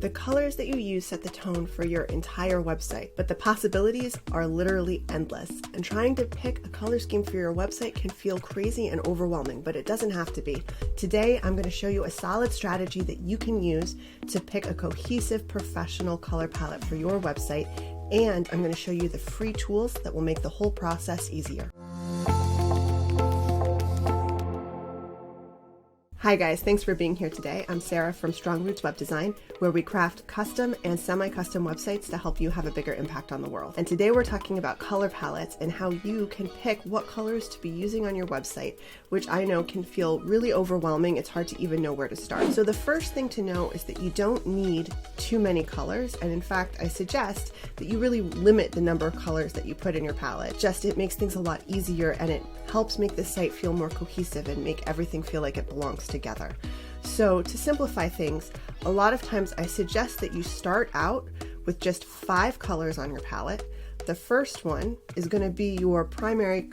The colors that you use set the tone for your entire website, but the possibilities are literally endless. And trying to pick a color scheme for your website can feel crazy and overwhelming, but it doesn't have to be. Today, I'm going to show you a solid strategy that you can use to pick a cohesive, professional color palette for your website, and I'm going to show you the free tools that will make the whole process easier. Hi guys, thanks for being here today. I'm Sarah from Strong Roots Web Design, where we craft custom and semi-custom websites to help you have a bigger impact on the world. And today we're talking about color palettes and how you can pick what colors to be using on your website, which I know can feel really overwhelming. It's hard to even know where to start. So the first thing to know is that you don't need too many colors. And in fact, I suggest that you really limit the number of colors that you put in your palette. It makes things a lot easier, and it helps make the site feel more cohesive and make everything feel like it belongs together. So to simplify things, a lot of times I suggest that you start out with just 5 colors on your palette. The first one is going to be your primary,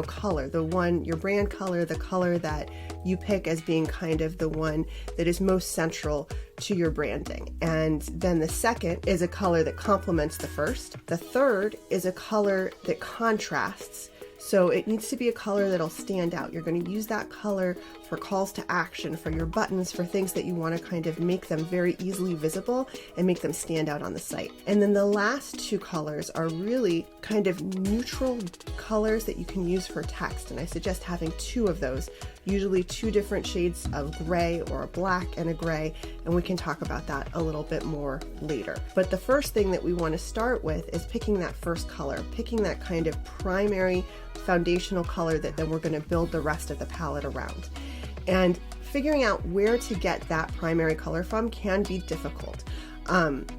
color, the one, your brand color, the color that you pick as being kind of the one that is most central to your branding. And then the second is a color that complements the first. The third is a color that contrasts. So it needs to be a color that'll stand out. You're going to use that color for calls to action, for your buttons, for things that you want to kind of make them very easily visible and make them stand out on the site. And then the last 2 colors are really kind of neutral colors that you can use for text. And I suggest having 2 of those, usually 2 different shades of gray, or a black and a gray, and we can talk about that a little bit more later. But the first thing that we want to start with is picking that first color, picking that kind of primary foundational color that then we're going to build the rest of the palette around. And figuring out where to get that primary color from can be difficult.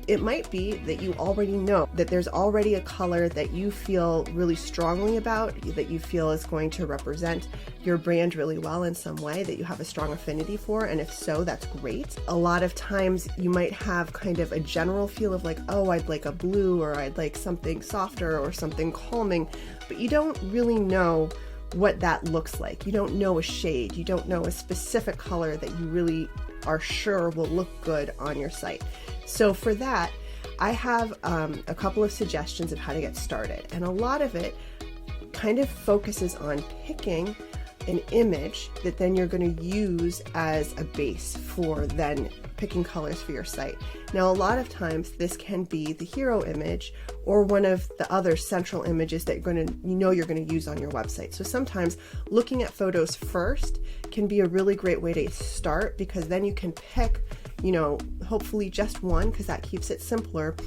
It might be that you already know that there's already a color that you feel really strongly about, that you feel is going to represent your brand really well in some way, that you have a strong affinity for, and if so, that's great. A lot of times you might have kind of a general feel of like, oh, I'd like a blue, or I'd like something softer or something calming, but you don't really know what that looks like. You don't know a shade, you don't know a specific color that you really are sure will look good on your site. So for that, I have a couple of suggestions of how to get started. And a lot of it kind of focuses on picking an image that then you're going to use as a base for then picking colors for your site. Now, a lot of times this can be the hero image or one of the other central images that you're going to use on your website. So sometimes looking at photos first can be a really great way to start, because then you can pick, hopefully just one, because that keeps it simpler,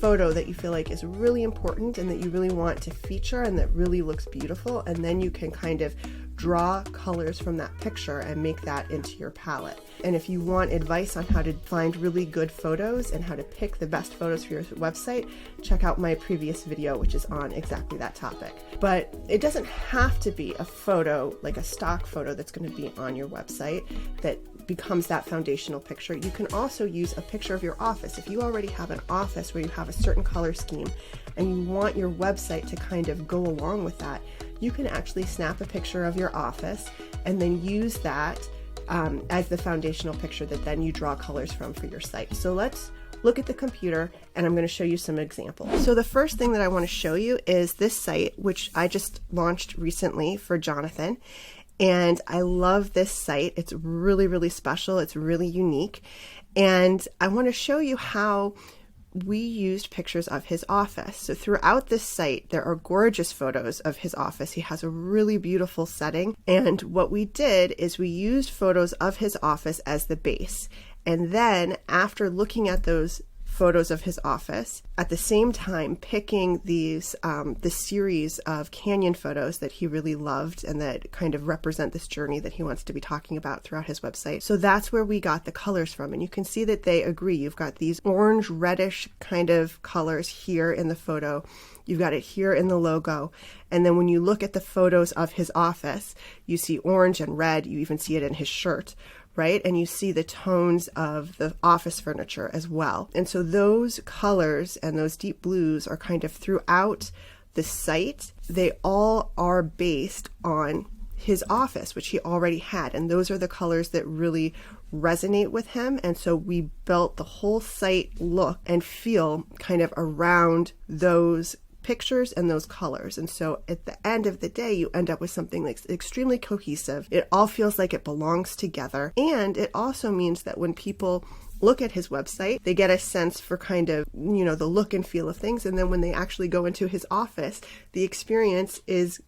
photo that you feel like is really important and that you really want to feature and that really looks beautiful, and then you can kind of draw colors from that picture and make that into your palette. And if you want advice on how to find really good photos and how to pick the best photos for your website, check out my previous video, which is on exactly that topic. But it doesn't have to be a photo, like a stock photo that's going to be on your website that becomes that foundational picture. You can also use a picture of your office. If you already have an office where you have a certain color scheme and you want your website to kind of go along with that, you can actually snap a picture of your office and then use that as the foundational picture that then you draw colors from for your site. So let's look at the computer and I'm going to show you some examples. So the first thing that I want to show you is this site, which I just launched recently for Jonathan. And I love this site. It's really, really special. It's really unique. And I want to show you how we used pictures of his office. So throughout this site, there are gorgeous photos of his office. He has a really beautiful setting. And what we did is we used photos of his office as the base. And then after looking at those photos of his office, at the same time picking these the series of canyon photos that he really loved and that kind of represent this journey that he wants to be talking about throughout his website. So that's where we got the colors from, and you can see that they agree. You've got these orange reddish kind of colors here in the photo. You've got it here in the logo. And then when you look at the photos of his office, you see orange and red. You even see it in his shirt, right? And you see the tones of the office furniture as well. And so those colors and those deep blues are kind of throughout the site. They all are based on his office, which he already had. And those are the colors that really resonate with him. And so we built the whole site look and feel kind of around those pictures and those colors. And so at the end of the day, you end up with something that's extremely cohesive. It all feels like it belongs together. And it also means that when people look at his website, they get a sense for kind of, the look and feel of things. And then when they actually go into his office, the experience is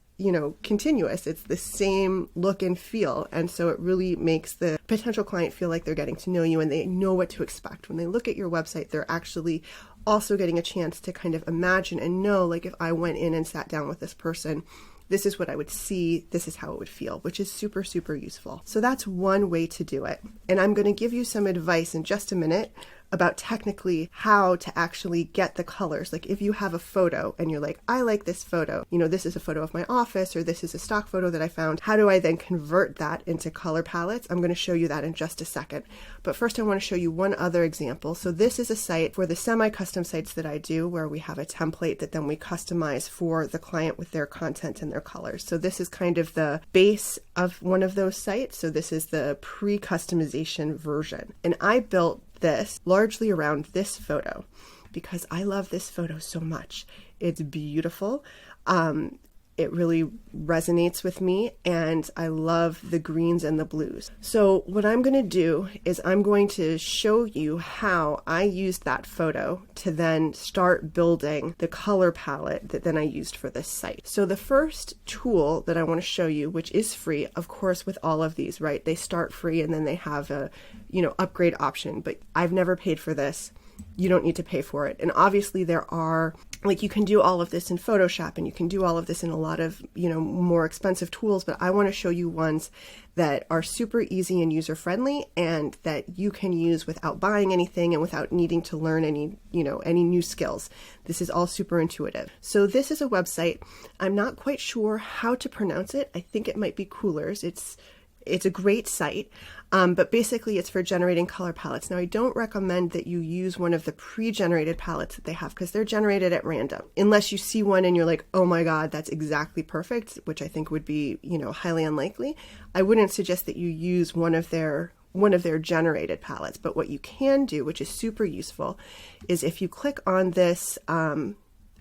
continuous. It's the same look and feel. And so it really makes the potential client feel like they're getting to know you and they know what to expect. When they look at your website, they're actually also getting a chance to kind of imagine and know, like, if I went in and sat down with this person, this is what I would see, this is how it would feel, which is super, super useful. So that's one way to do it. And I'm going to give you some advice in just a minute about technically how to actually get the colors. Like if you have a photo and you're like, I like this photo, this is a photo of my office, or this is a stock photo that I found. How do I then convert that into color palettes? I'm going to show you that in just a second. But first I want to show you one other example. So this is a site for the semi-custom sites that I do, where we have a template that then we customize for the client with their content and their colors. So this is kind of the base of one of those sites. So this is the pre-customization version. And I built this largely around this photo because I love this photo so much. It's beautiful. It really resonates with me, and I love the greens and the blues. So what I'm going to do is I'm going to show you how I used that photo to then start building the color palette that then I used for this site. So the first tool that I want to show you, which is free, of course, with all of these, right? They start free and then they have a, upgrade option, but I've never paid for this. You don't need to pay for it. And obviously there are, you can do all of this in Photoshop and you can do all of this in a lot of, more expensive tools, but I want to show you ones that are super easy and user-friendly and that you can use without buying anything and without needing to learn any new skills. This is all super intuitive. So this is a website. I'm not quite sure how to pronounce it. I think it might be Coolers. It's a great site, but basically it's for generating color palettes. Now, I don't recommend that you use one of the pre-generated palettes that they have because they're generated at random. Unless you see one and you're like, oh my God, that's exactly perfect, which I think would be, highly unlikely. I wouldn't suggest that you use one of their generated palettes. But what you can do, which is super useful, is if you click on this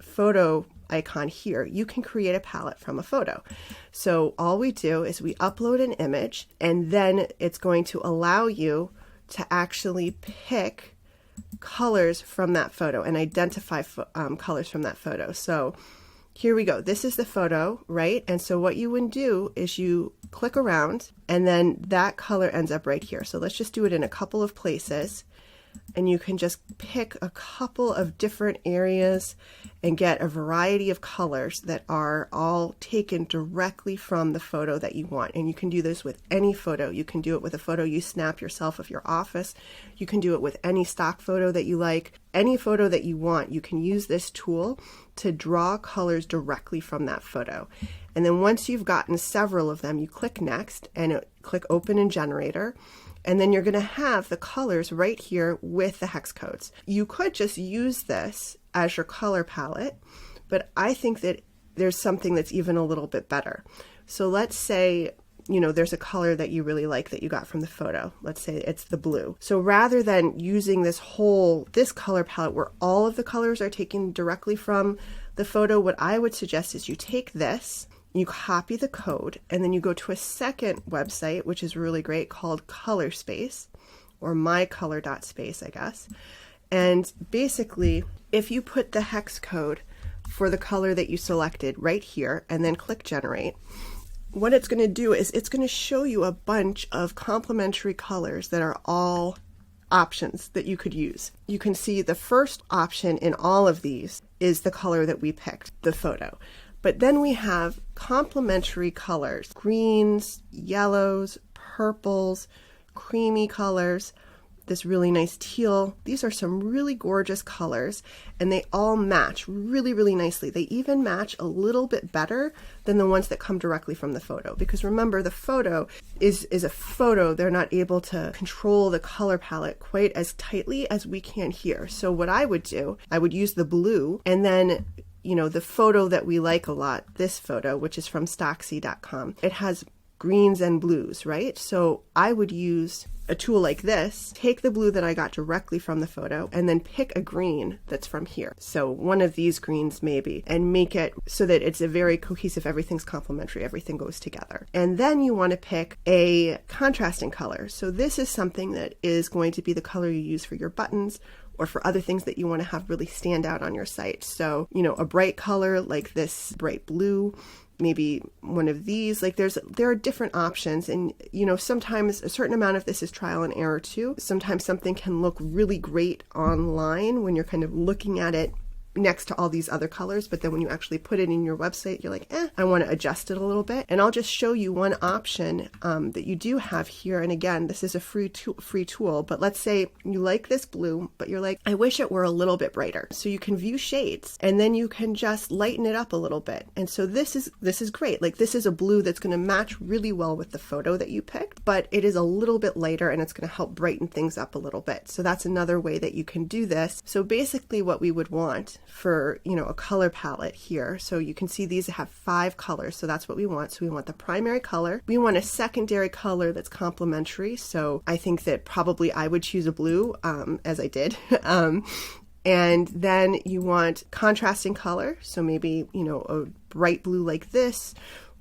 photo icon here, you can create a palette from a photo. So all we do is we upload an image, and then it's going to allow you to actually pick colors from that photo and identify colors from that photo. So here we go. This is the photo, right? And so what you would do is you click around and then that color ends up right here. So let's just do it in a couple of places. And you can just pick a couple of different areas and get a variety of colors that are all taken directly from the photo that you want. And you can do this with any photo. You can do it with a photo you snap yourself of your office. You can do it with any stock photo that you like. Any photo that you want, you can use this tool to draw colors directly from that photo. And then once you've gotten several of them, you click Next and click Open in Generator. And then you're going to have the colors right here with the hex codes. You could just use this as your color palette, but I think that there's something that's even a little bit better. So let's say, there's a color that you really like that you got from the photo. Let's say it's the blue. So rather than using this color palette where all of the colors are taken directly from the photo, what I would suggest is you take this, you copy the code, and then you go to a second website, which is really great, called Color Space, or mycolor.space, I guess. And basically, if you put the hex code for the color that you selected right here, and then click Generate, what it's going to do is it's going to show you a bunch of complementary colors that are all options that you could use. You can see the first option in all of these is the color that we picked, the photo. But then we have complementary colors, greens, yellows, purples, creamy colors, this really nice teal. These are some really gorgeous colors, and they all match really, really nicely. They even match a little bit better than the ones that come directly from the photo. Because remember, the photo is a photo. They're not able to control the color palette quite as tightly as we can here. So what I would do, I would use the blue, and then the photo that we like a lot, this photo, which is from Stocksy.com, it has greens and blues, right? So I would use a tool like this, take the blue that I got directly from the photo and then pick a green that's from here. So one of these greens maybe, and make it so that it's a very cohesive, everything's complementary, everything goes together. And then you want to pick a contrasting color. So this is something that is going to be the color you use for your buttons or for other things that you want to have really stand out on your site. So, you know, a bright color like this bright blue, maybe one of these, like there are different options. And, you know, sometimes a certain amount of this is trial and error too. Sometimes something can look really great online when you're kind of looking at it next to all these other colors, but then when you actually put it in your website, you're like, I want to adjust it a little bit. And I'll just show you one option that you do have here. And again, this is a free tool, but let's say you like this blue, but you're like, I wish it were a little bit brighter. So you can view shades and then you can just lighten it up a little bit. And so this is great. Like this is a blue that's going to match really well with the photo that you picked, but it is a little bit lighter and it's going to help brighten things up a little bit. So that's another way that you can do this. So basically what we would want for, you know, a color palette here. So you can see these have 5 colors. So that's what we want. So we want the primary color. We want a secondary color that's complementary. So I think that probably I would choose a blue, as I did. And then you want contrasting color. So maybe, you know, a bright blue like this,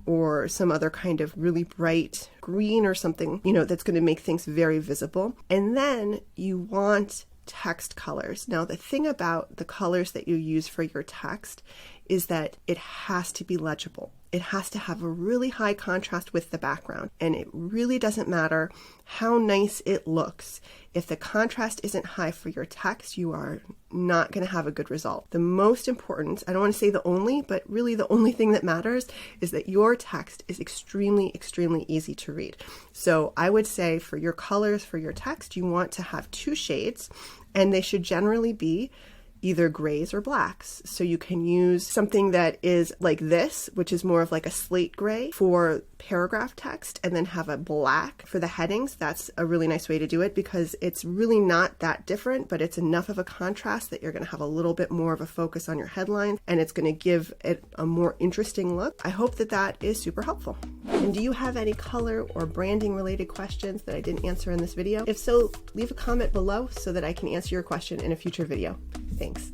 or some other kind of really bright green or something, you know, that's going to make things very visible. And then you want text colors. Now, the thing about the colors that you use for your text is that it has to be legible. It has to have a really high contrast with the background. And it really doesn't matter how nice it looks. If the contrast isn't high for your text, you are not going to have a good result. The most important, I don't want to say the only, but really the only thing that matters is that your text is extremely, extremely easy to read. So I would say for your colors, for your text, you want to have 2 shades, and they should generally be either grays or blacks. So you can use something that is like this, which is more of like a slate gray for paragraph text, and then have a black for the headings. That's a really nice way to do it because it's really not that different, but it's enough of a contrast that you're going to have a little bit more of a focus on your headline, and it's going to give it a more interesting look. I hope that that is super helpful. And do you have any color or branding related questions that I didn't answer in this video? If so, leave a comment below so that I can answer your question in a future video. Thanks.